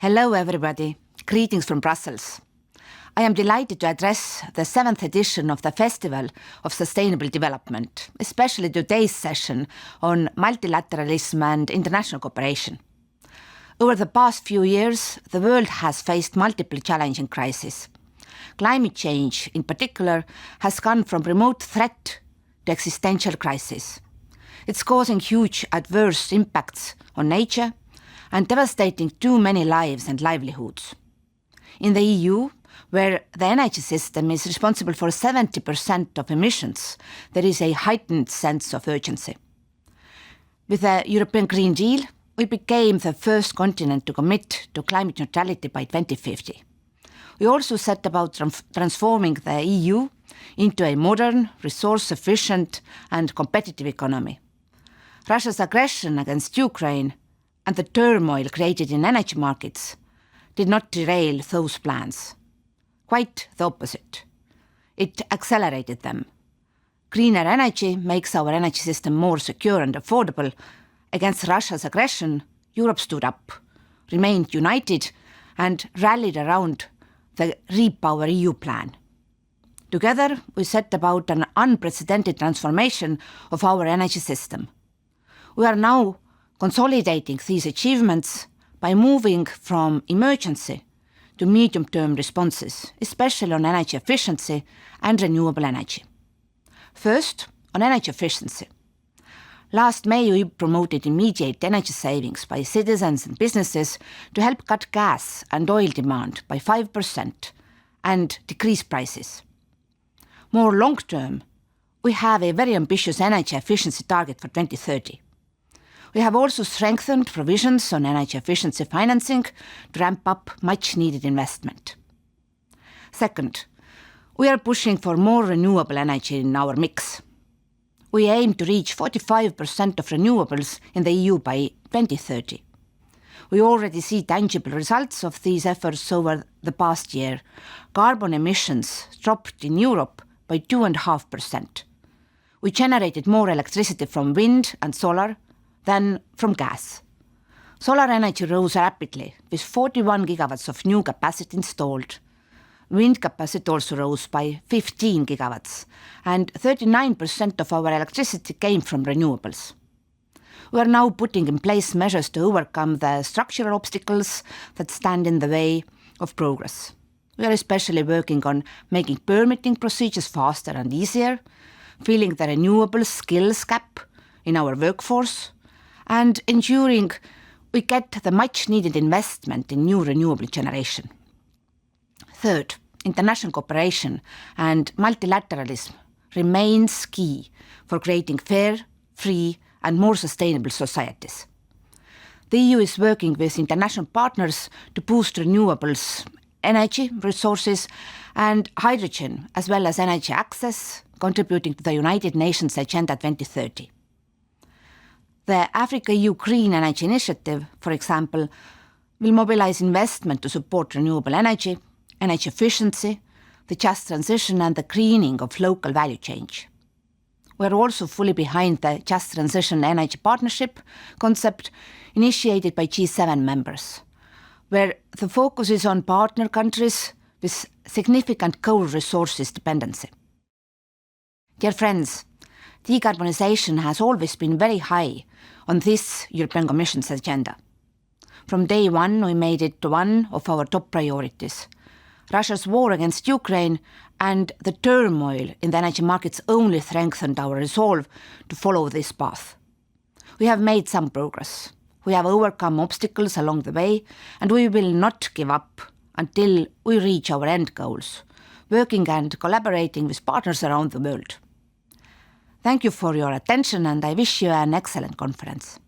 Hello everybody, greetings from Brussels. I am delighted to address the 7th edition of the Festival of Sustainable Development, especially today's session on multilateralism and international cooperation. Over the past few years, the world has faced multiple challenging crises. Climate change, in particular, has gone from remote threat to existential crisis. It's causing huge adverse impacts on nature and devastating too many lives and livelihoods. In the EU, where the energy system is responsible for 70% of emissions, there is a heightened sense of urgency. With the European Green Deal, we became the first continent to commit to climate neutrality by 2050. We also set about transforming the EU into a modern, resource-efficient and competitive economy. Russia's aggression against Ukraine and the turmoil created in energy markets did not derail those plans. Quite the opposite. It accelerated them. Greener energy makes our energy system more secure and affordable. Against Russia's aggression, Europe stood up, remained united, and rallied around the REPower EU plan. Together, we set about an unprecedented transformation of our energy system. We are now consolidating these achievements by moving from emergency to medium-term responses, especially on energy efficiency and renewable energy. First, on energy efficiency. Last May, we promoted immediate energy savings by citizens and businesses to help cut gas and oil demand by 5% and decrease prices. More long-term, we have a very ambitious energy efficiency target for 2030. We have also strengthened provisions on energy efficiency financing to ramp up much-needed investment. Second, we are pushing for more renewable energy in our mix. We aim to reach 45% of renewables in the EU by 2030. We already see tangible results of these efforts over the past year. Carbon emissions dropped in Europe by 2.5%. We generated more electricity from wind and solar than from gas. Solar energy rose rapidly, with 41 gigawatts of new capacity installed. Wind capacity also rose by 15 gigawatts, and 39% of our electricity came from renewables. We are now putting in place measures to overcome the structural obstacles that stand in the way of progress. We are especially working on making permitting procedures faster and easier, filling the renewable skills gap in our workforce, and ensuring we get the much-needed investment in new renewable generation. Third, international cooperation and multilateralism remains key for creating fair, free, and more sustainable societies. The EU is working with international partners to boost renewables, energy resources, and hydrogen, as well as energy access, contributing to the United Nations Agenda 2030. The Africa-EU Green Energy Initiative, for example, will mobilize investment to support renewable energy, energy efficiency, the just transition and the greening of local value chain. We are also fully behind the Just Transition Energy Partnership concept initiated by G7 members, where the focus is on partner countries with significant coal resources dependency. Dear friends, decarbonization has always been very high on this European Commission's agenda. From day one, we made it one of our top priorities. Russia's war against Ukraine and the turmoil in the energy markets only strengthened our resolve to follow this path. We have made some progress. We have overcome obstacles along the way, and we will not give up until we reach our end goals, working and collaborating with partners around the world. Thank you for your attention, and I wish you an excellent conference.